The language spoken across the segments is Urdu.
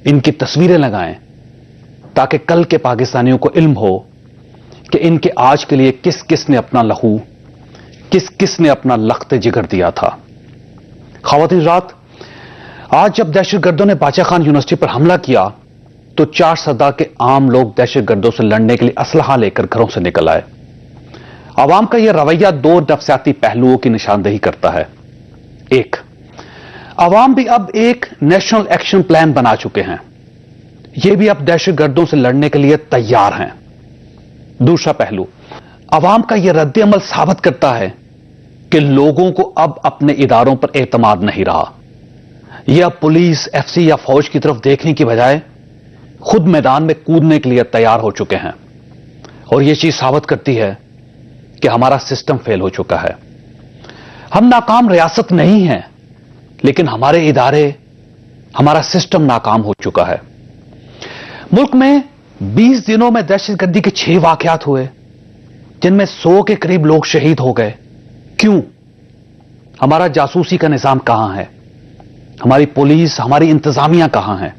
ان کی تصویریں لگائیں تاکہ کل کے پاکستانیوں کو علم ہو کہ ان کے آج کے لیے کس کس نے اپنا لہو، کس کس نے اپنا لخت جگر دیا تھا۔ خواتین رات، آج جب دہشت گردوں نے باچا خان یونیورسٹی پر حملہ کیا تو 4 سدا کے عام لوگ دہشت گردوں سے لڑنے کے لیے اسلحہ لے کر گھروں سے نکل آئے۔ عوام کا یہ رویہ 2 نفسیاتی پہلوؤں کی نشاندہی کرتا ہے۔ ایک، عوام بھی اب ایک نیشنل ایکشن پلان بنا چکے ہیں، یہ بھی اب دہشت گردوں سے لڑنے کے لیے تیار ہیں۔ دوسرا پہلو، عوام کا یہ رد عمل ثابت کرتا ہے کہ لوگوں کو اب اپنے اداروں پر اعتماد نہیں رہا۔ یہ اب پولیس، ایف سی یا فوج کی طرف دیکھنے کی بجائے خود میدان میں کودنے کے لیے تیار ہو چکے ہیں، اور یہ چیز ثابت کرتی ہے کہ ہمارا سسٹم فیل ہو چکا ہے۔ ہم ناکام ریاست نہیں ہیں، لیکن ہمارے ادارے، ہمارا سسٹم ناکام ہو چکا ہے۔ ملک میں 20 دنوں میں دہشت گردی کے 6 واقعات ہوئے، جن میں 100 کے قریب لوگ شہید ہو گئے۔ کیوں؟ ہمارا جاسوسی کا نظام کہاں ہے؟ ہماری پولیس، ہماری انتظامیہ کہاں ہے؟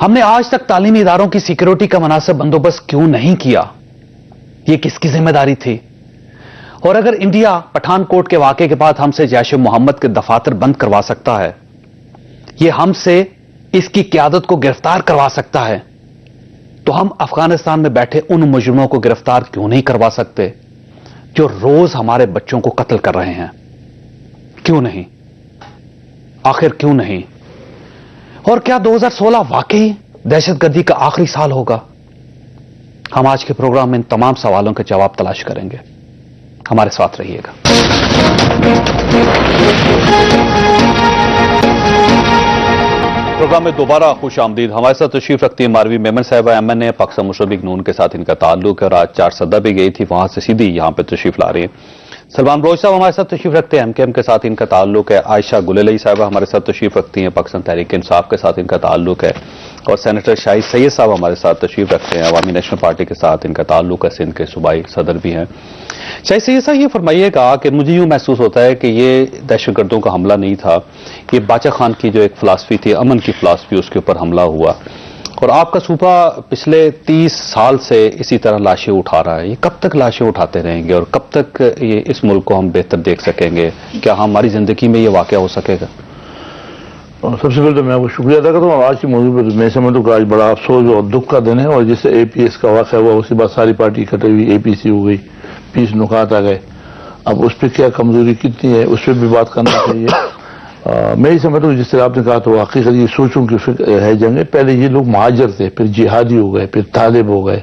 ہم نے آج تک تعلیمی اداروں کی سیکیورٹی کا مناسب بندوبست کیوں نہیں کیا؟ یہ کس کی ذمہ داری تھی؟ اور اگر انڈیا پٹھان کوٹ کے واقعے کے بعد ہم سے جیش محمد کے دفاتر بند کروا سکتا ہے، یہ ہم سے اس کی قیادت کو گرفتار کروا سکتا ہے، تو ہم افغانستان میں بیٹھے ان مجرموں کو گرفتار کیوں نہیں کروا سکتے جو روز ہمارے بچوں کو قتل کر رہے ہیں؟ کیوں نہیں؟ آخر کیوں نہیں؟ اور کیا 2016 واقعی دہشت گردی کا آخری سال ہوگا؟ ہم آج کے پروگرام میں ان تمام سوالوں کے جواب تلاش کریں گے۔ ہمارے ساتھ رہیے گا۔ پروگرام میں دوبارہ خوش آمدید۔ ہمارے ساتھ تشریف رکھتی ہیں ماروی میمن صاحبہ، ایم این اے، پاکستان مسلم لیگ نون کے ساتھ ان کا تعلق ہے، اور آج 4 سدہ بھی گئی تھی، وہاں سے سیدھی یہاں پہ تشریف لا رہی ہیں۔ سلمان بلوچ صاحب ہمارے ساتھ تشریف رکھتے ہیں، ایم کے ایم کے ساتھ ان کا تعلق ہے۔ عائشہ گلالئی صاحبہ ہمارے ساتھ تشریف رکھتی ہیں، پاکستان تحریک انصاف کے ساتھ ان کا تعلق ہے، اور سینیٹر شاہد سید صاحب ہمارے ساتھ تشریف رکھتے ہیں، عوامی نیشنل پارٹی کے ساتھ ان کا تعلق ہے، سندھ کے صوبائی صدر بھی ہیں۔ شاہد سید صاحب، یہ فرمائیے گا کہ مجھے یوں محسوس ہوتا ہے کہ یہ دہشت گردوں کا حملہ نہیں تھا، یہ باچا خان کی جو ایک فلاسفی تھی، امن کی فلاسفی، اس کے اوپر حملہ ہوا، اور آپ کا صوبہ پچھلے 30 سال سے اسی طرح لاشیں اٹھا رہا ہے۔ یہ کب تک لاشیں اٹھاتے رہیں گے، اور کب تک یہ اس ملک کو ہم بہتر دیکھ سکیں گے؟ کیا ہماری زندگی میں یہ واقعہ ہو سکے گا؟ سب سے پہلے تو میں آپ کو شکریہ ادا کرتا ہوں۔ آج کی موضوع پر میں سمجھتا ہوں کہ آج بڑا افسوس اور دکھ کا دن ہے، اور جس سے اے پی ایس کا واقعہ ہوا اس کے بعد ساری پارٹی اکٹھے ہوئی، اے پی سی ہو گئی، 20 نکات آ گئے۔ اب اس پہ کیا کمزوری کتنی ہے اس پہ بھی بات کرنا چاہیے۔ میں یہ سمجھتا ہوں جس طرح آپ نے کہا تو حقیقت یہ سوچوں کی ہے جنگیں، پہلے یہ لوگ مہاجر تھے، پھر جہادی ہو گئے، پھر طالب ہو گئے،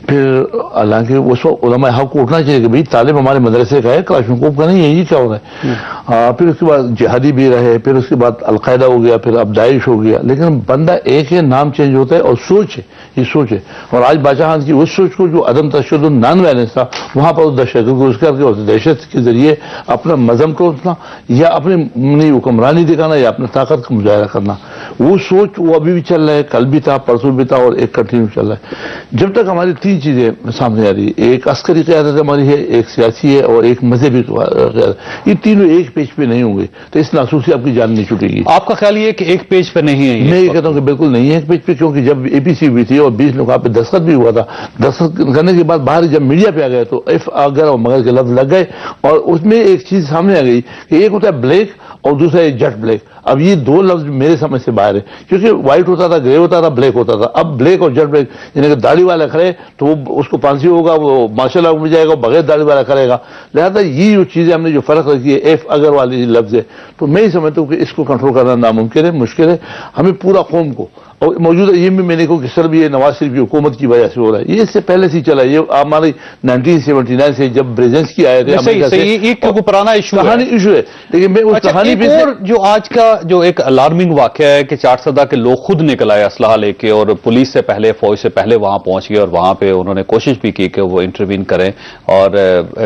پھر حالانکہ اس وقت علماء حق کو اٹھنا چاہیے کہ بھئی طالب ہمارے مدرسے کا ہے، کلاشنکوف کا نہیں ہے، یہ کیا ہو رہا ہے؟ پھر اس کے بعد جہادی بھی رہے، پھر اس کے بعد القاعدہ ہو گیا، پھر اب داعش ہو گیا، لیکن بندہ ایک ہے، نام چینج ہوتا ہے، اور سوچ ہے، یہ سوچ ہے۔ اور آج باچا خان کی اس سوچ کو جو عدم تشدد، نان وائلنس تھا، وہاں پر دہشت کو اس کر کے دہشت کے ذریعے اپنا مذہب کو اٹھنا، یا اپنی حکمرانی دکھانا، یا اپنے طاقت کا مظاہرہ کرنا، وہ سوچ وہ ابھی بھی چل رہا ہے، کل بھی تھا، پرسوں بھی تھا، اور ایک کنٹینیو چل رہا ہے۔ جب تک ہماری 3 چیزیں سامنے آ رہی ہے، ایک عسکری قیادت ہماری ہے، ایک سیاسی ہے، اور ایک مذہبی قیادت، یہ تینوں ایک پیج پہ نہیں ہوں گے تو اس ناسوس سے آپ کی جان نہیں چھوٹے گی۔ آپ کا خیال یہ کہ ایک پیج پہ نہیں ہے؟ میں یہ کہتا ہوں کہ بالکل نہیں ہے ایک پیج پہ، کیونکہ جب اے پی سی ہوئی تھی اور 20 لوگوں پہ دستخط بھی ہوا تھا، دستخط کرنے کے بعد باہر جب میڈیا پہ آ گئے تو ایف اگر اور مگر کے لفظ لگ گئے، اور اس میں ایک چیز سامنے آ گئی کہ ایک ہوتا ہے بلیک اور دوسرا ہے جٹ بلیک۔ اب یہ 2 لفظ میرے سمجھ سے باہر ہے، کیونکہ وائٹ ہوتا تھا، گرے ہوتا تھا، بلیک ہوتا تھا۔ اب بلیک اور جٹ بلیک، یعنی کہ داڑھی والا کھڑے تو وہ اس کو پھانسی ہوگا، وہ ماشاء اللہ مل جائے گا، بغیر داڑھی والا کرے گا۔ لہٰذا یہ جو چیزیں ہم نے جو فرق رکھی ہے، ایف اگر والی لفظ ہے، تو میں ہی سمجھتا ہوں کہ اس کو کنٹرول کرنا ناممکن ہے، مشکل ہے۔ ہمیں پورا قوم کو، اور موجودہ یہ بھی میں نے کہا کہ سر بھی یہ نواز شریف کی حکومت کی وجہ سے ہو رہا ہے، یہ اس سے پہلے سے چلا ہے، یہ ہماری 1979 سے جب برزنسکی آئے تھے امریکہ سے، ایک پرانا کہانی ایشو ہے، لیکن میں اس کہانی پہ جو آج کا جو ایک الارمنگ واقعہ ہے کہ 4 سدہ کے لوگ خود نکل آئے اسلحہ لے کے، اور پولیس سے پہلے، فوج سے پہلے وہاں پہنچ گئے، اور وہاں پہ انہوں نے کوشش بھی کی کہ وہ انٹروین کریں اور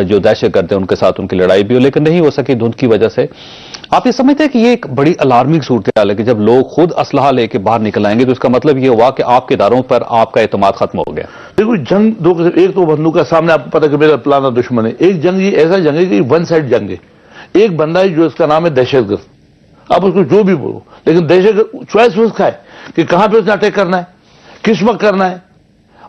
جو دہشت گرد ہیں ان کے ساتھ ان کی لڑائی بھی ہو، لیکن نہیں ہو سکی دھند کی وجہ سے۔ آپ یہ سمجھتے ہیں کہ یہ ایک بڑی الارمنگ صورتحال ہے کہ جب لوگ خود اسلحہ لے کے باہر نکل آئیں گے تو اس کا مطلب یہ ہوا کہ آپ کے اداروں پر آپ کا اعتماد ختم ہو گیا؟ دیکھو جنگ 2 قسم، ایک تو بندوق کا سامنے آپ کو پتا کہ میرا پلانا دشمن ہے، ایک جنگ یہ ایسا جنگ ہے کہ 1 سائڈ جنگ ہے، ایک بندہ ہے جو اس کا نام ہے دہشت گرد، آپ اس کو جو بھی بولو، لیکن دہشت گرد چوائس اس کا ہے، کہ کہاں پہ اس نے اٹیک کرنا ہے، کس وقت کرنا ہے،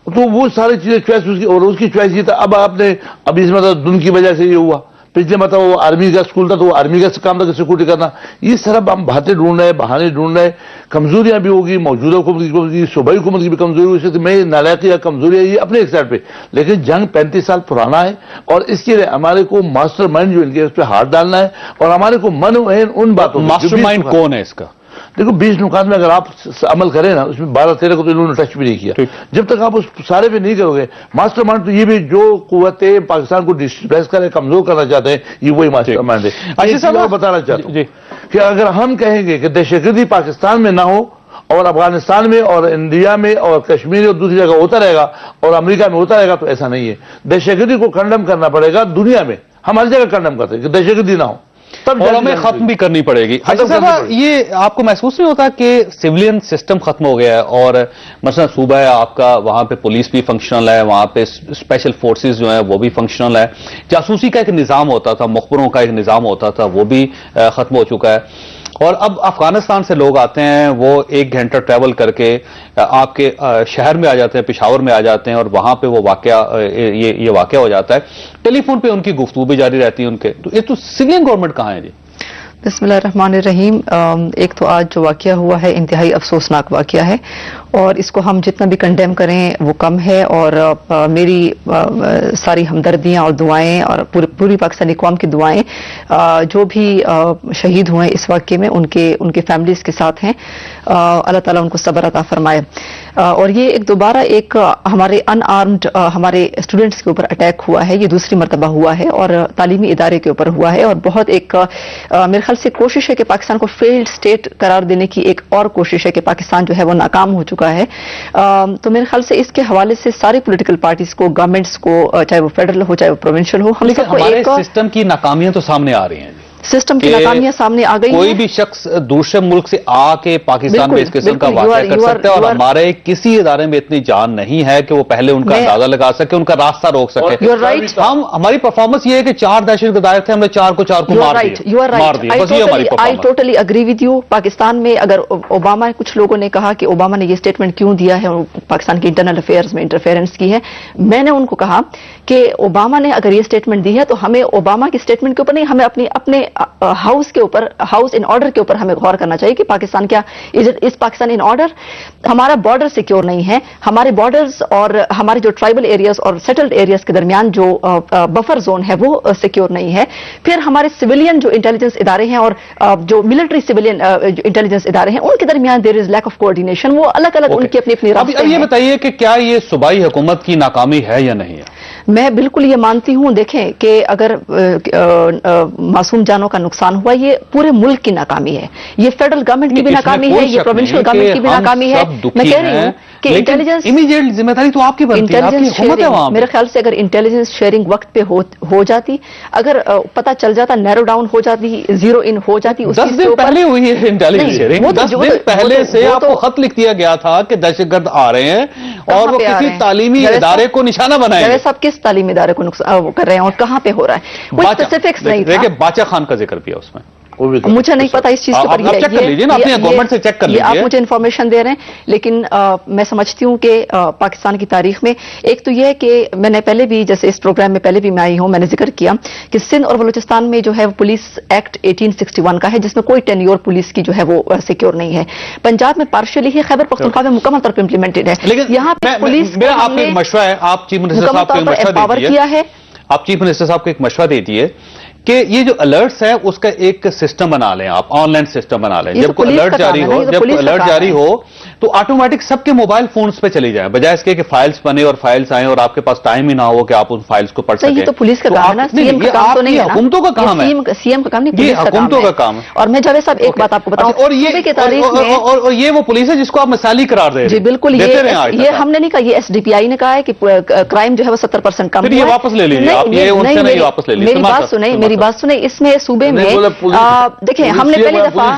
تو وہ ساری چیزیں چوائس اس کی، اور اس کی چوائس یہ تھا. اب اس مطلب دن کی وجہ سے یہ ہوا. پچھلے مطلب وہ آرمی کا اسکول تھا تو وہ آرمی کا کام تھا کہ سیکورٹی کرنا. یہ سب ہم باتیں ڈھونڈ رہے ہیں، بہانے ڈھونڈ رہے ہیں. کمزوریاں بھی ہوگی، موجودہ حکومت کی کمزوری، صوبائی حکومت کی بھی کمزوری ہو سکتی. میں نالائقی یا کمزوری ہے یہ اپنے ایک سائڈ پہ، لیکن جنگ 35 سال پرانا ہے، اور اس کے لیے ہمارے کو ماسٹر مائنڈ جو ان کے اس پہ ہاتھ ڈالنا ہے، اور ہمارے کو من ان باتوں. ماسٹر مائنڈ کون ہے اس کا؟ دیکھو 20 نکات میں اگر آپ عمل کریں نا، اس میں 12-13 کو تو انہوں نے ٹچ بھی نہیں کیا. جب تک آپ اس سارے پہ نہیں کرو گے، ماسٹر مائنڈ تو یہ بھی جو قوتیں پاکستان کو ڈسٹریس کرے، کمزور کرنا چاہتے ہیں، یہ وہی ماسٹر مائنڈ ہے. میں بتانا چاہتا ہوں کہ اگر ہم کہیں گے کہ دہشت گردی پاکستان میں نہ ہو، اور افغانستان میں اور انڈیا میں اور کشمیر اور دوسری جگہ ہوتا رہے گا اور امریکہ میں ہوتا رہے گا، تو ایسا نہیں ہے. دہشت گردی کو کنڈم کرنا پڑے گا دنیا میں، ہم ہر جگہ کنڈم کرتے ہیں کہ دہشت گردی نہ ہو، اور ہمیں ختم بھی کرنی پڑے گی. یہ آپ کو محسوس نہیں ہوتا کہ سیولین سسٹم ختم ہو گیا ہے، اور مثلا صوبہ ہے آپ کا، وہاں پہ پولیس بھی فنکشنل ہے، وہاں پہ اسپیشل فورسز جو ہیں وہ بھی فنکشنل ہے، جاسوسی کا ایک نظام ہوتا تھا، مخبروں کا ایک نظام ہوتا تھا، وہ بھی ختم ہو چکا ہے. اور اب افغانستان سے لوگ آتے ہیں، وہ 1 گھنٹہ ٹریول کر کے آپ کے شہر میں آ جاتے ہیں، پشاور میں آ جاتے ہیں، اور وہاں پہ وہ یہ واقعہ ہو جاتا ہے. ٹیلی فون پہ ان کی گفتگو بھی جاری رہتی ہے ان کے. تو یہ تو سویلین گورنمنٹ کہاں ہے جی؟ بسم اللہ الرحمن الرحیم. ایک تو آج جو واقعہ ہوا ہے انتہائی افسوسناک واقعہ ہے، اور اس کو ہم جتنا بھی کنڈیم کریں وہ کم ہے. اور میری ساری ہمدردیاں اور دعائیں اور پوری پاکستانی قوم کی دعائیں جو بھی شہید ہوئے اس واقعے میں ان کے فیملیز کے ساتھ ہیں. اللہ تعالیٰ ان کو صبر عطا فرمائے. اور یہ دوبارہ ایک ہمارے ان آرمڈ ہمارے اسٹوڈنٹس کے اوپر اٹیک ہوا ہے، یہ دوسری مرتبہ ہوا ہے، اور تعلیمی ادارے کے اوپر ہوا ہے. اور بہت ایک میرے خیال سے کوشش ہے کہ پاکستان کو فیلڈ اسٹیٹ قرار دینے کی ایک اور کوشش ہے کہ پاکستان جو ہے وہ ناکام ہو چکا ہے. تو میرے خیال سے اس کے حوالے سے ساری پولیٹیکل پارٹیز کو، گورنمنٹس کو، چاہے وہ فیڈرل ہو چاہے وہ پروونشل ہو، ہم سب کو ایک سسٹم کی ناکامیاں تو سامنے آ رہی ہیں. سسٹم کی ناکامیاں سامنے آ گئی. کوئی بھی شخص دوسرے ملک سے آ کے پاکستان میں اس قسم کا واقعہ کر سکتا ہے، اور ہمارے کسی ادارے میں اتنی جان نہیں ہے کہ وہ پہلے ان کا اندازہ لگا سکے، ان کا راستہ روک سکے. ہماری پرفارمنس یہ ہے کہ 4 دہشت گرد آئے تھے، ہم نے 4 کو مار دیا. بس یہ ہماری performance. I totally agree with you. Pakistan میں اگر اوباما، کچھ لوگوں نے کہا کہ اوباما نے یہ اسٹیٹمنٹ کیوں دیا ہے، پاکستان کے انٹرنل افیئرز میں انٹرفیئرنس کی ہے. میں نے ان کو کہا کہ اوباما نے اگر یہ اسٹیٹمنٹ دی ہے تو ہمیں اوباما کی اسٹیٹمنٹ کے اوپر نہیں، ہمیں اپنے ہاؤس کے اوپر، ہاؤس ان آرڈر کے اوپر ہمیں غور کرنا چاہیے کہ پاکستان کیا اس پاکستان ان آرڈر. ہمارا بارڈر سیکیور نہیں ہے، ہمارے بارڈرز اور ہمارے جو ٹرائبل ایریاز اور سیٹلڈ ایریاز کے درمیان جو بفر زون ہے وہ سیکیور نہیں ہے. پھر ہمارے سویلین جو انٹیلیجنس ادارے ہیں اور جو ملٹری سویلین انٹیلیجنس ادارے ہیں ان کے درمیان دیر از لیک آف کوآرڈینیشن. وہ الگ الگ ان کی اپنی اب یہ بتائیے کہ کیا یہ صوبائی حکومت کی ناکامی ہے یا نہیں ہے؟ میں بالکل یہ مانتی ہوں. دیکھیں کہ اگر معصوم جانوں کا نقصان ہوا، یہ پورے ملک کی ناکامی ہے، یہ فیڈرل گورنمنٹ کی بھی ناکامی ہے، یہ پروونشل گورنمنٹ کی بھی ناکامی ہے. میں کہہ رہی ہوں کہ انٹیلیجنس امیڈیٹ ذمہ داری تو آپ کی بنتی ہے، آپ کی حکومت ہے وہاں. میرے خیال سے اگر انٹیلیجنس شیئرنگ وقت پہ ہو جاتی، اگر پتہ چل جاتا، نیرو ڈاؤن ہو جاتی، زیرو ان ہو جاتی. 10 دن پہلے ہوئی ہے انٹیلیجنس شیئرنگ. 10 دن پہلے سے آپ کو خط لکھ دیا گیا تھا کہ دہشت گرد آ رہے ہیں اور وہ کسی تعلیمی ادارے کو نشانہ بنائیں گے. سب کس تعلیمی ادارے کو نقصان کر رہے ہیں اور کہاں پہ ہو رہا ہے؟ کوئی اسپیسیفکس نہیں تھا. باچا خان کا ذکر کیا اس میں، مجھے نہیں پتا اس چیز کے اوپر. چیک کر لیجیے نا، اپنی گورنمنٹ سے چیک کر لیجیے. آپ مجھے انفارمیشن دے رہے ہیں، لیکن میں سمجھتی ہوں کہ پاکستان کی تاریخ میں ایک تو یہ ہے کہ میں نے پہلے بھی، جیسے اس پروگرام میں پہلے بھی میں آئی ہوں، میں نے ذکر کیا کہ سندھ اور بلوچستان میں جو ہے وہ پولیس ایکٹ 1861 کا ہے، جس میں کوئی ٹینیور پولیس کی جو ہے وہ سیکیور نہیں ہے. پنجاب میں پارشلی ہے، خیبر پختونخوا میں مکمل طور پر امپلیمنٹڈ ہے. لیکن یہاں پہ پولیس میرا آپ کو ایک مشورہ ہے، آپ چیف منسٹر صاحب کو ایک مشورہ دیجیے. آپ چیف منسٹر صاحب کو ایک مشورہ دیجیے کہ یہ جو الرٹس ہے اس کا ایک سسٹم بنا لیں، آپ آن لائن سسٹم بنا لیں. جب کوئی الرٹ جاری ہو تو آٹومیٹک سب کے موبائل فونز پہ چلی جائے، بجائے اس کے کہ فائلز بنے اور فائلز آئیں اور آپ کے پاس ٹائم ہی نہ ہو کہ آپ ان فائلز کو پڑھ سکیں. یہ تو پولیس کا کام ہے نا، سی ایم کا کام تو نہیں ہے. حکومتوں کا کام ہے، سی ایم کا کام نہیں، یہ حکومتوں کا کام ہے. اور میں جاوید صاحب ایک بات آپ کو بتاؤں، اور یہ وہ پولیس ہے جس کو آپ مثالی قرار دے رہے ہیں. جی بالکل، یہ ہم نے نہیں کہا، یہ ایس ڈی پی آئی نے کہا ہے کہ کرائم جو ہے وہ 70% کم ہے. یہ واپس لے لیجیے آپ، یہ ان سے نہیں واپس لے لیجیے. میری بات سنیں. اس میں صوبے میں دیکھیں، ہم نے پہلی دفعہ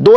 2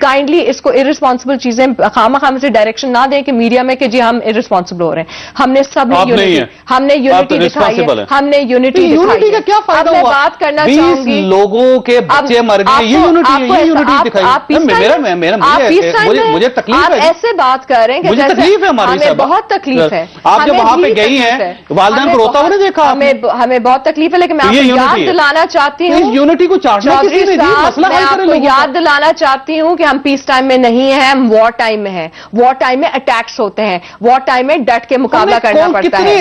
کائنڈلی اس کو ارسپانسبل چیزیں خامہ خام سے ڈائریکشن نہ دیں کہ میڈیا میں کہ جی ہم ارسپانسبل ہو رہے ہیں. ہم نے سب نے یونٹی دکھائی ہے, ہم نے یونٹی یونٹی کا کیا فائدہ ہوا؟ بات کرنا چاہوں گی, 20 لوگوں کے بچے مر گئے, یہ یونٹی دکھائی. مجھے تکلیف ہے, ایسے بات کر رہے ہیں کہ مجھے تکلیف ہے, ہمیں بہت تکلیف ہے. آپ جب وہاں پہ گئی ہیں والدین کو روتا ہوا نہیں دیکھا؟ ہمیں بہت تکلیف ہے, لیکن میں آپ کو یاد دلانا چاہتی ہوں, یونٹی کو چودھری صاحب میں آپ کو یاد دلانا چاہتی ہوں کہ ہم پیس ٹائم میں نہیں ہیں, ہم وار ٹائم میں ہیں. وار ٹائم میں اٹیکس ہوتے ہیں, وار ٹائم میں ڈٹ کے مقابلہ کرنا پڑتا ہے.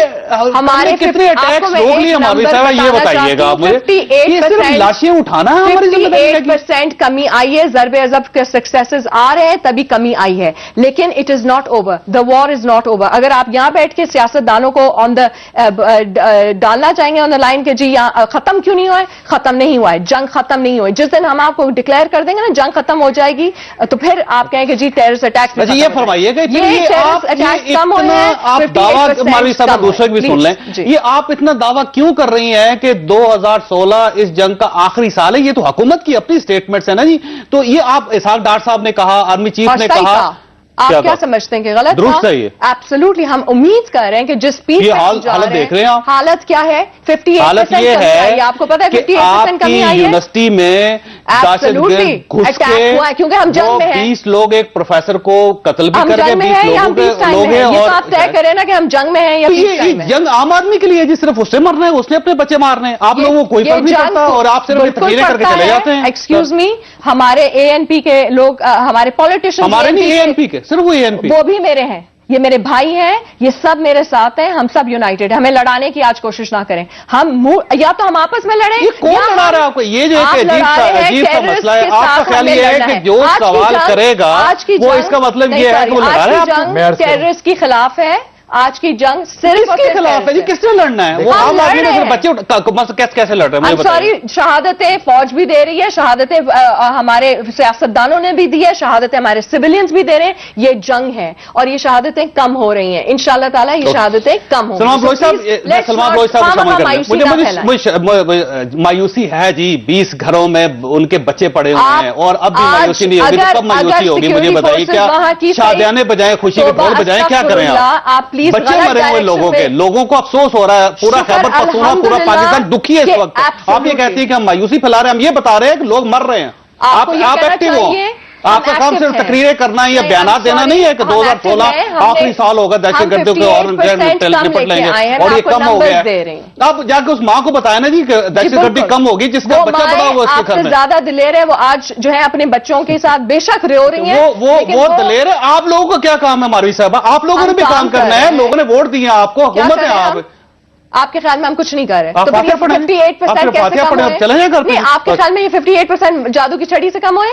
ہمارے کتنے اٹیکس روک لیے ہماری صاحب, یہ بتائیے گا مجھے. 58% لاشیں اٹھانا 58% کمی آئی ہے, ضرب عضب کے سکسیسز آ رہے ہیں تبھی کمی آئی ہے, لیکن it is not over, the war is not over. اگر آپ یہاں بیٹھ کے سیاست دانوں کو آن دا ڈالنا چاہیں گے آن دا لائن کہ جی یہاں ختم کیوں نہیں ہوا ہے, ختم نہیں ہوا ہے, جنگ ختم نہیں ہوئی. جس دن ہم آپ کو ڈکلیئر کر دیں گے نا جنگ ختم ہو جائے گی, تو پھر آپ کہیں کہ جی ٹیررسٹ اٹیک. یہ فرمائیے گا آپ دعویٰ, مولوی صاحب دوسرے بھی سن لیں, یہ آپ اتنا دعویٰ کیوں کر رہی ہیں کہ 2016 اس جنگ کا آخری سال ہے؟ یہ تو حکومت کی اپنی سٹیٹمنٹس ہیں نا جی. تو یہ آپ اسحاق ڈار صاحب نے کہا, آرمی چیف نے کہا, آپ کیا سمجھتے ہیں کہ غلط درست ہے یہ؟ ایبسولوٹلی ہم امید کر رہے ہیں کہ جس پیس یہ حالت دیکھ رہے ہیں آپ, حالت کیا ہے؟ 58% حالت یہ ہے آپ کو پتا ہے 58% کمی آئی ہے. یونیورسٹی میں گھس کے کیونکہ ہم جنگ میں ہیں, 20 لوگ ایک پروفیسر کو قتل بھی کر کے 20 لوگ ہیں. اور آپ طے کریں نا کہ ہم جنگ میں ہیں یا یہ جنگ عام آدمی کے لیے جی, صرف اس سے مرنا ہے, اس نے اپنے بچے مارنے ہیں, آپ لوگوں کو کوئی فرق نہیں پڑتا اور آپ صرف تقریریں کر کے چلے جاتے ہیں. ایکسکیوز می, ہمارے اے این پی کے لوگ, ہمارے پالیٹیشین, ہمارے نہیں اے این پی کے, صرف وہ اے این پی, وہ بھی میرے ہیں, یہ میرے بھائی ہیں, یہ سب میرے ساتھ ہیں, ہم سب یونائٹڈ. ہمیں لڑانے کی آج کوشش نہ کریں. ہم یا تو ہم آپس میں لڑیں. یہ کون لڑا رہا ہے آپ کو؟ یہ جو ایک عجیب سا مسئلہ ہے, آپ کا خیال یہ ہے کہ جو سوال کرے گا وہ اس کا مطلب یہ ہے کہ وہ لڑا رہا ہے آپ کو. ٹیررسٹ کی خلاف ہے آج کی جنگ, صرف اس کے خلاف ہے جی. کس نے لڑنا ہے؟ وہ عام آدمی نے بچے کیسے لڑ رہے ہیں؟ سوری, شہادتیں فوج بھی دے رہی ہے, شہادتیں ہمارے سیاستدانوں نے بھی دی ہے, شہادتیں ہمارے سویلینز بھی دے رہے ہیں. یہ جنگ ہے اور یہ شہادتیں کم ہو رہی ہیں, انشاءاللہ تعالیٰ یہ شہادتیں کم ہوں گی. سلمان بلوچ صاحب مجھے مایوسی ہے جی, 20 گھروں میں ان کے بچے پڑے ہوئے ہیں اور اب بھی مایوسی نہیں ہوگی, تو کب مایوسی ہوگی مجھے بتائیے. کیا شادیانے بجائیں, خوشی کے ڈھول بجائیں, کیا کریں آپ؟ بچے مرے ہوئے لوگوں کے, لوگوں کو افسوس ہو رہا ہے, پورا خیبر پختونخوا, پورا پاکستان دکھی ہے اس وقت. آپ یہ کہتی ہیں کہ ہم مایوسی پھیلا رہے ہیں, ہم یہ بتا رہے ہیں کہ لوگ مر رہے ہیں. آپ ایکٹیو ہو, آپ کا کام صرف تقریریں کرنا ہے یا بیانات دینا نہیں ہے کہ 2016 آخری سال ہوگا دہشت گردوں کے اور نپٹ لیں گے اور یہ کم ہو گیا ہے. آپ جا کے اس ماں کو بتایا نا جی کہ دہشت گردی کم ہوگی جس کا بچہ بڑا ہوا اس کے گھر میں. زیادہ دلیر ہے وہ, آج جو ہے اپنے بچوں کے ساتھ بے شک رو رہی ہیں, وہ دلیر ہے. آپ لوگوں کا کیا کام ہے ماروی صاحبہ؟ آپ لوگوں نے بھی کام کرنا ہے, لوگوں نے ووٹ دیے آپ کو, حکومت ہے آپ. آپ کے خیال میں ہم کچھ نہیں کر رہے تو 58% کیسے کم ہوئے؟ چلیں گے. نہیں, آپ کے خیال میں یہ 58% جادو کی چھڑی سے کم ہوئے,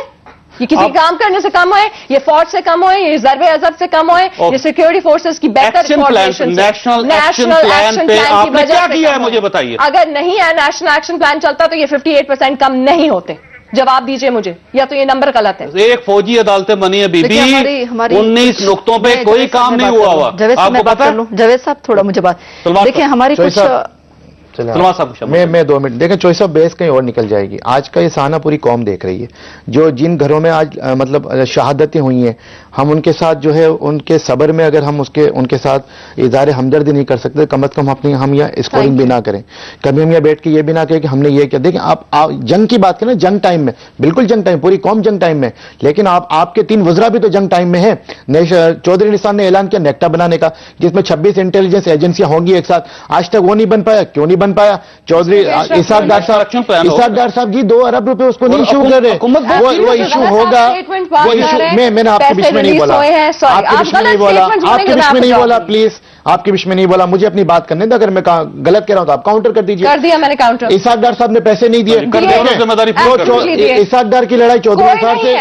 یہ کسی کام کرنے سے کم ہوئے, یہ فوج سے کم ہوئے, یہ ضرب عضب سے کم ہوئے, یہ سیکورٹی فورسز کی بہتر کوآرڈینیشن سے. نیشنل ایکشن پلان پہ آپ نے کیا کیا ہے مجھے بتائیے. اگر نہیں ہے نیشنل ایکشن پلان چلتا تو یہ 58% کم نہیں ہوتے. جواب دیجئے مجھے, یا تو یہ نمبر غلط ہے. ایک فوجی عدالتیں بنی ہے بی بی, 19 نقطوں پہ کوئی کام نہیں ہوا ہوا. آپ کو پتا ہے جاوید صاحب تھوڑا مجھے بات دیکھیں, ہماری کچھ میں 2 منٹ دیکھیں, چوائس آف بیس کہیں اور نکل جائے گی. آج کا یہ سانہ پوری قوم دیکھ رہی ہے, جو جن گھروں میں آج مطلب شہادتیں ہوئی ہیں, ہم ان کے ساتھ جو ہے ان کے صبر میں اگر ہم ان کے ساتھ اظہار ہمدردی نہیں کر سکتے, کم از کم ہم یہ اسکورنگ بھی نہ کریں. کبھی ہم یہ بیٹھ کے یہ بھی نہ کہیں کہ ہم نے یہ کیا. دیکھیں آپ جنگ کی بات کریں, جنگ ٹائم میں, بالکل جنگ ٹائم, پوری قوم جنگ ٹائم میں, لیکن آپ کے 3 وزراء بھی تو جنگ ٹائم میں ہیں. چودھری نثار نے اعلان کیا نیکٹا بنانے کا, جس میں 26 انٹیلیجنس ایجنسیاں ہوں گی ایک ساتھ. آج تک وہ نہیں بن پایا. کیوں نہیں بن پایا؟ چودھری اسحاق ڈار صاحب جی 2 ارب روپے اس کو نہیں ایشو کر رہے. وہ ایشو ہوگا, وہ ایشو میں نے آپ کے بیچ میں نہیں بولا, آپ کے بیچ میں نہیں بولا, آپ کے بیچ میں نہیں بولا, پلیز آپ کے بیچ میں نہیں بولا. مجھے اپنی بات کرنے دیں, اگر میں غلط کہہ رہا ہوں تو آپ کاؤنٹر کر دیجیے. کر دیا میں نے کاؤنٹر. اسحاق ڈار صاحب نے پیسے نہیں دیے. اسحاق ڈار کی لڑائی چودھری نثار سے,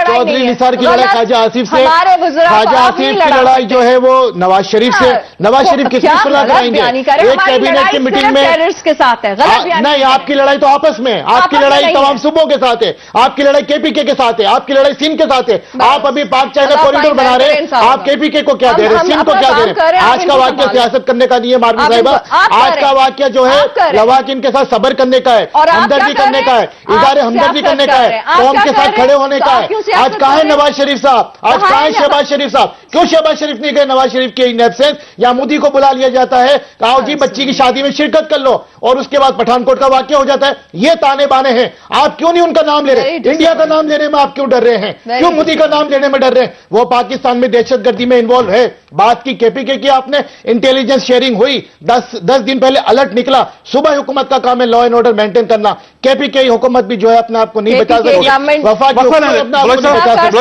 چودھری نثار کی لڑائی خواجہ آصف سے, خواجہ آصف کی لڑائی جو ہے وہ نواز شریف سے. نواز شریف کس کی صلاح کرائیں گے؟ ایک کیبنٹ کی میٹنگ میں کے ساتھ ہے. نہیں, آپ کی لڑائی تو آپس میں, آپ کی لڑائی تمام صوبوں کے ساتھ ہے, آپ کی لڑائی کے پی کے ساتھ ہے, آپ کی لڑائی سندھ کے ساتھ ہے. آپ ابھی پاک چائنا کوریڈور بنا رہے ہیں, آپ کے پی کے کو کیا دے رہے ہیں, سندھ کو کیا دے رہے ہیں. آج کا واقعہ سیاست کرنے کا نہیں ہے ماروی صاحبہ. آج کا واقعہ جو ہے لواحقین کے ساتھ صبر کرنے کا ہے, ہمدردی کرنے کا ہے, اظہار ہمدردی کرنے کا ہے, قوم کے ساتھ کھڑے ہونے کا ہے. آج کہاں ہے نواز شریف صاحب, آج کہاں ہے شہباز شریف صاحب؟ کیوں شہباز شریف نہیں گئے نواز شریف کی ان ایبسنس؟ یا مودی کو بلا لیا جاتا ہے کہ آؤ جی بچی کی شادی میں شرکت کر لو, اور اس کے بعد پٹھان کوٹ کا واقعہ ہو جاتا ہے. یہ تانے بانے ہیں. آپ کیوں نہیں ان کا نام لے رہے؟ انڈیا کا نام لینے میں آپ کیوں ڈر رہے ہیں؟ کیوں مودی کا نام لینے میں ڈر رہے ہیں؟ وہ پاکستان میں دہشت گردی میں انوالو ہے. بات کی کے پی کے کی آپ نے, انٹیلیجنس شیئرنگ ہوئی, 10 دن پہلے الرٹ نکلا. صبح حکومت کا کام ہے لا اینڈ آرڈر مینٹین کرنا. کے پی کے حکومت بھی جو ہے اپنے آپ کو نہیں بچا سکتی. وفاقی حکومت اپنے آپ کو نہیں بچا سکتی.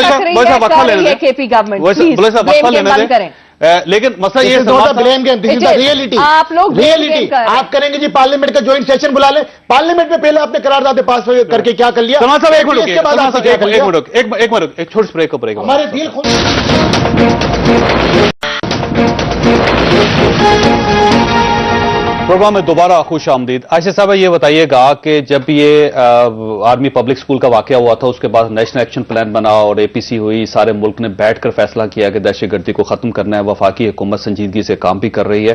لیکن مسئلہ یہ ریئلٹی آپ کریں گے جی. پارلیمنٹ کا جوائنٹ سیشن بلا لیں. پارلیمنٹ میں پہلے آپ نے قرارداد پاس کر کے کیا کر لیا؟ ایک چھوٹی بریک کو بریک. ہمارے دل پروگرام میں دوبارہ خوش آمدید. عائشہ صاحبہ یہ بتائیے گا کہ جب یہ آرمی پبلک اسکول کا واقعہ ہوا تھا اس کے بعد نیشنل ایکشن پلان بنا اور اے پی سی ہوئی, سارے ملک نے بیٹھ کر فیصلہ کیا کہ دہشت گردی کو ختم کرنا ہے. وفاقی حکومت سنجیدگی سے کام بھی کر رہی ہے,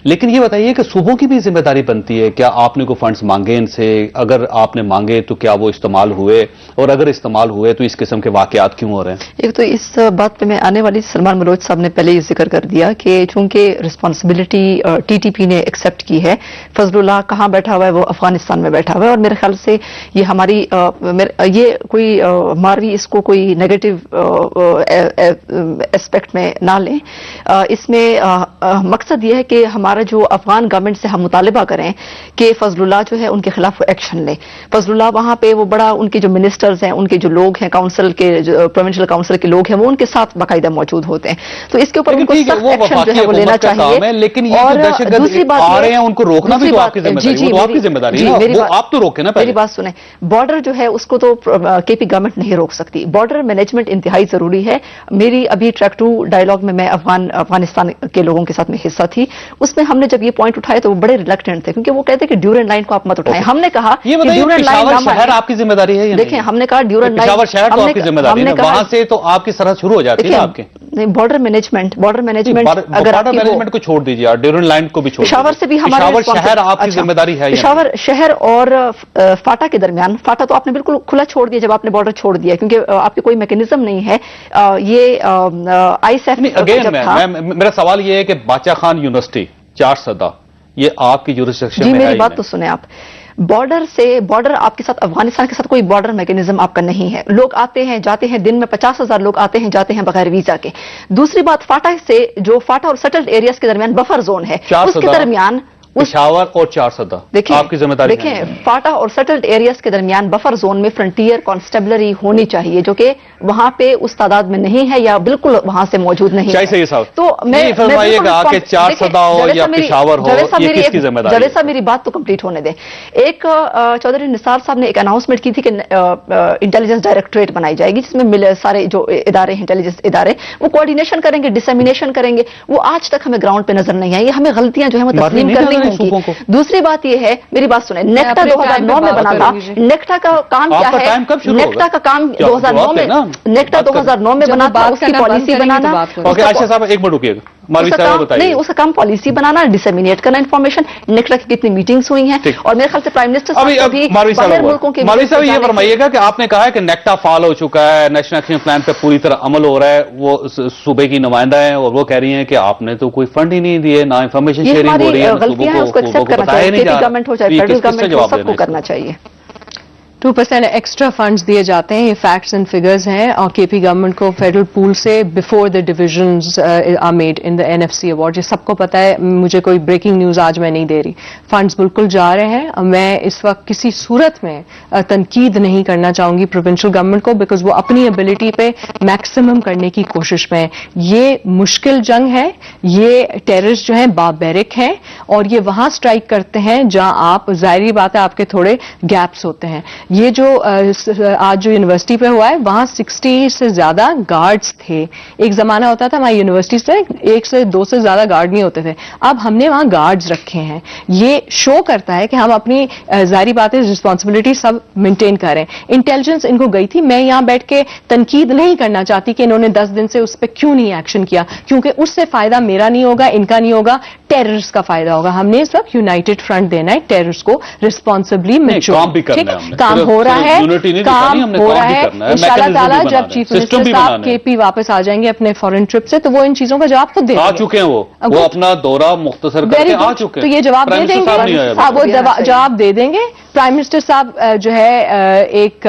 لیکن یہ بتائیے کہ صوبوں کی بھی ذمہ داری بنتی ہے. کیا آپ نے کوئی فنڈز مانگے ان سے؟ اگر آپ نے مانگے تو کیا وہ استعمال ہوئے, اور اگر استعمال ہوئے تو اس قسم کے واقعات کیوں ہو رہے ہیں؟ ایک تو اس بات پہ میں آنے والی سلمان بلوچ صاحب نے پہلے یہ ذکر کر دیا کہ چونکہ رسپانسبلٹی ٹی ٹی پی نے ایکسیپٹ کی ہے. فضل اللہ کہاں بیٹھا ہوا ہے؟ وہ افغانستان میں بیٹھا ہوا ہے, اور میرے خیال سے یہ ہماری یہ کوئی ماروی اس کو کوئی نیگیٹو اسپیکٹ میں نہ لیں. اس میں مقصد یہ ہے کہ ہمارا جو افغان گورنمنٹ سے ہم مطالبہ کریں کہ فضل اللہ جو ہے ان کے خلاف ایکشن لیں. فضل اللہ وہاں پہ وہ بڑا, ان کے جو منسٹرز ہیں, ان کے جو لوگ ہیں کاؤنسل کے, پروونشل کاؤنسل کے لوگ ہیں, وہ ان کے ساتھ باقاعدہ موجود ہوتے ہیں. تو اس کے اوپر ان کو سخت ایکشن جو ہے وہ لینا چاہیے. لیکن یہ دوسری بات آ رہے ہیں ان کو روکنا بھی تو آپ کی ذمہ داری ہے. آپ تو روکے نا. میری بات سنیں, بارڈر جو ہے اس کو تو کے پی گورنمنٹ نہیں روک سکتی. بارڈر مینجمنٹ انتہائی ضروری ہے. میری ابھی ٹریک 2 ڈائیلاگ میں افغانستان کے لوگوں کے ساتھ میں حصہ تھی. اس میں ہم نے جب یہ پوائنٹ اٹھائے تو وہ بڑے ریلیکٹنٹ تھے, کیونکہ وہ کہتے کہ ڈیورنڈ لائن کو آپ مت اٹھائیں. ہم نے کہا ڈیورنڈ لائن شہر آپ کی ذمہ داری ہے. دیکھیں ہم نے کہا ڈیورنڈ لائن پشاور شہر تو آپ کی ذمہ داری ہے, وہاں سے تو آپ کی سرحد شروع ہو جاتی ہے آپ کے. بارڈر مینجمنٹ مینجمنٹ کو چھوڑ دیجیے, ڈیورنڈ لائن کو بھی چھوڑ دیجیے. پشاور سے بھی ہمارا شہر آپ کی ذمہ داری ہے. پشاور شہر اور فاٹا کے درمیان, فاٹا تو آپ نے بالکل کھلا چھوڑ دیا جب آپ نے بارڈر چھوڑ دیا, کیونکہ آپ کے کوئی میکینزم نہیں ہے. یہ آئی سیف. میرا سوال یہ ہے کہ باچا خان یونیورسٹی 4 سدا یہ آپ کی جورسڈکشن میں ہے. میری بات تو سنیں آپ. بارڈر آپ کے ساتھ, افغانستان کے ساتھ کوئی بارڈر میکینزم آپ کا نہیں ہے. لوگ آتے ہیں جاتے ہیں, دن میں 50,000 لوگ آتے ہیں جاتے ہیں بغیر ویزا کے. دوسری بات, فاٹا سے جو فاٹا اور سیٹلڈ ایریاز کے درمیان بفر زون ہے, اس کے درمیان پشاور اور 4 سدا آپ کی ذمہ داری. دیکھیں فاٹا اور سیٹلڈ ایریاز کے درمیان بفر زون میں فرنٹیئر کانسٹیبلری ہونی چاہیے, جو کہ وہاں پہ اس تعداد میں نہیں ہے یا بالکل وہاں سے موجود نہیں ہے. تو میں فرمائیے گا کہ 4 سدا ہو یا پشاور ہو, یہ کس کی ذمہ داری ہے؟ جاوید صاحب میری بات تو کمپلیٹ ہونے دیں. ایک چودھری نثار صاحب نے ایک اناؤنسمنٹ کی تھی کہ انٹیلیجنس ڈائریکٹوریٹ بنائی جائے گی, جس میں سارے جو ادارے انٹیلیجنس ادارے وہ کوآرڈینیشن کریں گے, ڈسیمینیشن کریں گے. وہ آج تک ہمیں گراؤنڈ پہ نظر نہیں آئی. ہمیں غلطیاں جو ہے وہ تسلیم کرنی. دوسری بات یہ ہے, میری بات سنیں, نیکٹا 2009 میں بنا تھا. نیکٹا کا کام کیا ہے؟ نیکٹا کا کام 2009 میں, نیکٹا 2009 میں بنا تھا. اس کی پالیسی بنانا. عائشہ صاحب ایک منٹ رکیے گا. نہیں, اس کا کام پالیسی بنانا, ڈسیمینیٹ کرنا انفارمیشن. نیکٹا کی کتنی میٹنگز ہوئی ہیں, اور میرے خیال سے پرائم منسٹر صاحب یہ فرمائیے گا کہ آپ نے کہا ہے کہ نیکٹا فال ہو چکا ہے, نیشنل ایکشن پلان پہ پوری طرح عمل ہو رہا ہے. وہ صوبے کی نمائندہ ہیں اور وہ کہہ رہی ہیں کہ آپ نے تو کوئی فنڈ ہی نہیں دیے, نہ انفارمیشن شیئرنگ ہو رہی ہے, غلطیاں ہیں, اس کو ایکسپٹ کرنا چاہیے. گورنمنٹ ہو چاہے فیڈرل گورنمنٹ ہو, سب کو کرنا چاہیے. 2% ایکسٹرا فنڈز دیے جاتے ہیں. یہ فیکٹس اینڈ فگرز ہیں, اور کے پی گورنمنٹ کو فیڈرل پول سے before the divisions are made in the NFC award. یہ سب کو پتا ہے, مجھے کوئی بریکنگ نیوز آج میں نہیں دے رہی. فنڈز بالکل جا رہے ہیں. میں اس وقت کسی صورت میں تنقید نہیں کرنا چاہوں گی پروونشل گورنمنٹ کو, بیکاز وہ اپنی ایبلٹی پہ میکسیمم کرنے کی کوشش میں. یہ مشکل جنگ ہے, یہ ٹیررسٹ جو ہیں باربیرک ہیں, اور یہ وہاں اسٹرائک کرتے ہیں جہاں آپ, ظاہری بات ہے آپ کے تھوڑے گیپس ہوتے ہیں. یہ جو آج جو یونیورسٹی پہ ہوا ہے وہاں 60 سے زیادہ گارڈز تھے. ایک زمانہ ہوتا تھا ہماری یونیورسٹی سے 1 سے 2 سے زیادہ گارڈ نہیں ہوتے تھے, اب ہم نے وہاں گارڈز رکھے ہیں. یہ شو کرتا ہے کہ ہم اپنی ظاہری باتیں رسپانسبلٹی سب مینٹین کریں. انٹیلیجنس ان کو گئی تھی. میں یہاں بیٹھ کے تنقید نہیں کرنا چاہتی کہ انہوں نے 10 دن سے اس پہ کیوں نہیں ایکشن کیا, کیونکہ اس سے فائدہ میرا نہیں ہوگا, ان کا نہیں ہوگا, ٹیررسٹ کا فائدہ ہوگا. ہم نے اس وقت یونائٹڈ فرنٹ دینا ہے ٹیررسٹ کو ریسپانسبلی کام ہو رہا ہے, کام ہو رہا ہے. انشاءاللہ تعالیٰ جب چیف منسٹر صاحب کے پی واپس آ جائیں گے اپنے فورن ٹرپ سے تو وہ ان چیزوں کا جواب خود دے آ چکے ہیں. وہ اپنا دورہ مختصر کر کے آ چکے ہیں, تو یہ جواب دے دیں گے. وہ جواب دے دیں گے. پرائم منسٹر صاحب جو ہے ایک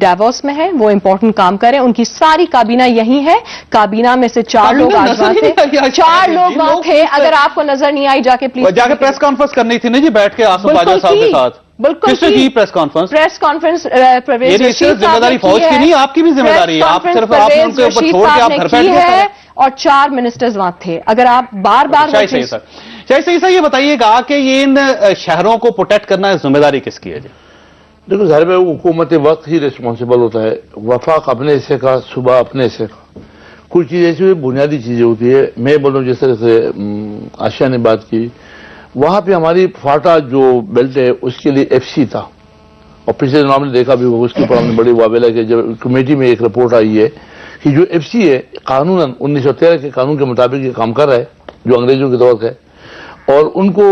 ڈیووس میں ہے, وہ امپورٹنٹ کام کریں. ان کی ساری کابینہ یہی ہے. کابینہ میں سے 4 لوگ آج وہاں تھے, 4 لوگ وہاں تھے. اگر آپ کو نظر نہیں آئی جا کے پلیز جا کے پریس کانفرنس کرنی تھی نا جی, بیٹھ کے آصف باجوہ صاحب کے ساتھ. بالکل کس نے کی press conference? Press conference Pervaiz Rashid ذمہ داری فوج کی نہیں, آپ کی بھی ذمہ داری ہے. آپ صرف آپ ان کے اوپر چھوڑ کے آپ گھر بیٹھ گئے. اور 4 منسٹرز وہاں تھے. اگر آپ بار بار شاہد سعید صاحب یہ بتائیے گا کہ یہ ان شہروں کو پروٹیکٹ کرنا ذمہ داری کس کی ہے جی؟ دیکھو ظاہر ہے حکومت وقت ہی ریسپانسبل ہوتا ہے. وفاق اپنے حصے کا, صبح اپنے حصے کا. کچھ چیز ایسی بنیادی چیزیں ہوتی ہے. میں بولوں جس طرح سے آشیا نے بات کی, وہاں پہ ہماری فاٹا جو بیلٹ ہے اس کے لیے FC تھا, اور پچھلے دنوں ہم نے دیکھا بھی اس کے اوپر ہم نے بڑی وابلہ کہ جب کمیٹی میں ایک رپورٹ آئی ہے کہ جو FC ہے قانون 1913 کے قانون کے مطابق یہ کام کر رہا ہے, جو انگریزوں کے دور کا ہے, اور ان کو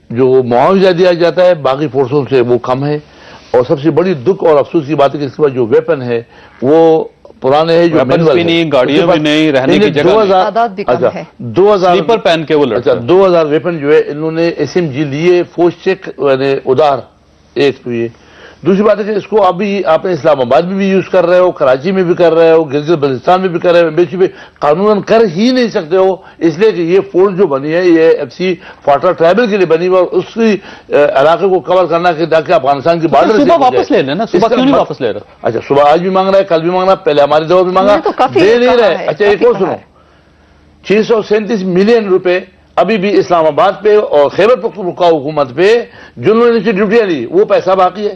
جو معاوضہ دیا جاتا ہے باقی فورسوں سے وہ کم ہے. اور سب سے بڑی دکھ اور افسوس کی بات ہے کہ اس کے بعد جو ویپن ہے وہ پرانے ہیں, جو گاڑیاں بھی نہیں, رہنے کی جگہ 2000 ویپن جو ہے انہوں نے SMG لیے فوج چیک ادار ایک. تو یہ دوسری بات ہے کہ اس کو ابھی آپ نے اسلام آباد میں بھی یوز کر رہے ہو, کراچی میں بھی کر رہے ہو, گلگت بلتستان میں بھی کر رہے ہو. بیچ میں قانون کر ہی نہیں سکتے ہو, اس لیے کہ یہ فورس جو بنی ہے یہ FC فاٹا ٹرائبل کے لیے بنی ہوئی, اور اس کی علاقے کو کور کرنا کہ تاکہ افغانستان کی بارڈر صبح واپس لے لینا. صبح کیوں نہیں واپس لے رہا؟ اچھا صبح آج بھی مانگ رہا ہے, کل بھی مانگ رہا ہے, پہلے ہماری دور میں مانگا, دے نہیں رہے. اچھا ایک اور سنو, 637 ملین روپے ابھی بھی اسلام آباد پہ اور خیبر پختونخوا حکومت پہ جنہوں نے ڈیوٹیاں دی وہ پیسہ باقی ہے.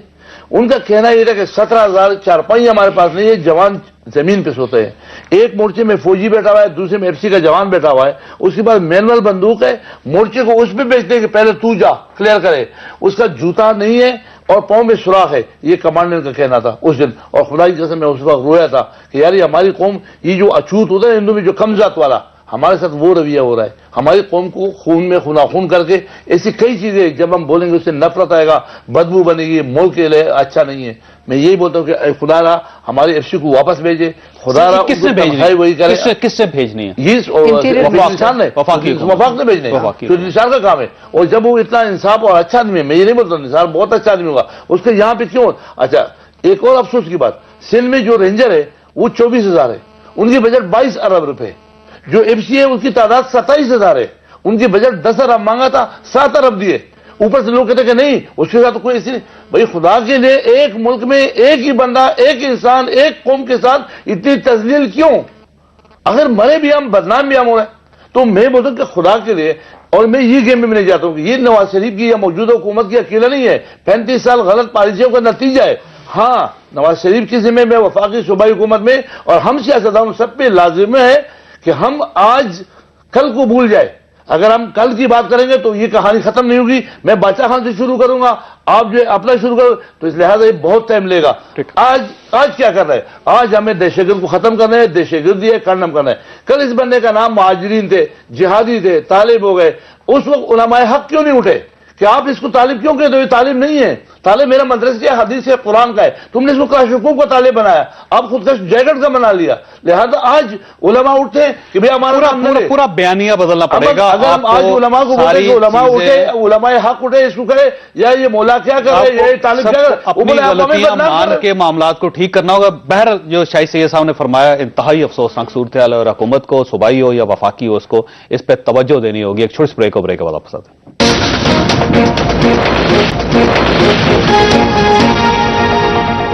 ان کا کہنا یہ تھا کہ 17,000 چارپائی ہمارے پاس نہیں ہے, جوان زمین پہ سوتے ہیں. ایک مورچے میں فوجی بیٹھا ہوا ہے, دوسرے میں FC کا جوان بیٹھا ہوا ہے, اس کے بعد مینول بندوق ہے. مورچے کو اس پہ بیچتے ہیں کہ پہلے تو جا کلیئر کرے. اس کا جوتا نہیں ہے اور پاؤں میں سوراخ ہے. یہ کمانڈر کا کہنا تھا اس دن. اور خدا کی قسم میں اس وقت رویا تھا کہ یار یہ ہماری قوم, یہ جو اچھوت ہوتا ہے ہندو میں جو کم ذات والا, ہمارے ساتھ وہ رویہ ہو رہا ہے. ہماری قوم کو خون میں خون کر کے ایسی کئی چیزیں جب ہم بولیں گے اس سے نفرت آئے گا, بدبو بنے گی, ملک کے لیے اچھا نہیں ہے. میں یہی بولتا ہوں کہ خدا را ہماری FC کو واپس بھیجے. خدا را کس سے بھیجنی ہے؟ یہ وفاق نے بھیجنے تو نثار کا کام ہے. اور جب وہ اتنا انصاف اور اچھا آدمی ہے, میں یہ نہیں بولتا نثار بہت اچھا آدمی ہوگا, اس کے یہاں پہ کیوں. اچھا ایک اور افسوس کی بات, سندھ میں جو رینجر ہے وہ 24,000 ہے, ان کی بجٹ 22 ارب روپے. جو FC ہے اس کی تعداد 27,000 ہے, ان کی بجٹ 10 ارب مانگا تھا, 7 ارب دیے. اوپر سے لوگ کہتے کہ نہیں اس کے ساتھ کوئی ایسی نہیں. بھائی خدا کے لیے ایک ملک میں ایک ہی بندہ, ایک انسان, ایک قوم کے ساتھ اتنی تذلیل کیوں؟ اگر مرے بھی ہم, بدنام بھی ہم ہو رہے ہیں. تو میں بولتا ہوں کہ خدا کے لیے, اور میں یہ گیم میں نہیں جاتا ہوں کہ یہ نواز شریف کی یا موجودہ حکومت کی اکیلا نہیں ہے, 35 سال غلط پالیسیوں کا نتیجہ ہے. ہاں نواز شریف کی ذمہ میں, وفاقی صوبائی حکومت میں, اور ہم سیاستدانوں سب پہ لازم ہے کہ ہم آج کل کو بھول جائے. اگر ہم کل کی بات کریں گے تو یہ کہانی ختم نہیں ہوگی. میں باچا خان سے شروع کروں گا, آپ جو اپنا شروع کرو, تو اس لحاظ یہ بہت ٹائم لے گا. آج کیا کر رہے ہیں؟ آج ہمیں دہشت گرد کو ختم کرنا ہے, دہشت گردی ہے, کنڈم کرنا ہے. کل اس بندے کا نام مہاجرین تھے, جہادی تھے, طالب ہو گئے. اس وقت علماء حق کیوں نہیں اٹھے کہ آپ اس کو طالب کیوں کہتے ہو؟ یہ طالب نہیں ہے. طالب میرا مدرسے حدیث ہے, قرآن کا ہے. تم نے اس کو کاشفوں کو طالب بنایا, آپ خود کش جیکٹ کا بنا لیا. لہذا آج علماء اٹھے کہ بھئی ہمارا پورا بیانیہ بدلنا پڑے گا. اگر ہم آج علماء کو بولتے کہ علماء اٹھے, علماء حق اٹھے, اس کو کہے یا یہ مولا کیا کر رہے, یہ طالب کیا کر, اپنی غلطیاں مان کے معاملات کو ٹھیک کرنا ہوگا. بہر جو شاہد سید صاحب نے فرمایا انتہائی افسوسناک صورتحال ہے, اور حکومت کو, صوبائی ہو یا وفاقی ہو, اس کو اس پہ توجہ دینی ہوگی. ایک چھوٹی بریک کے بعد واپس آتے ہیں.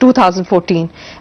2014,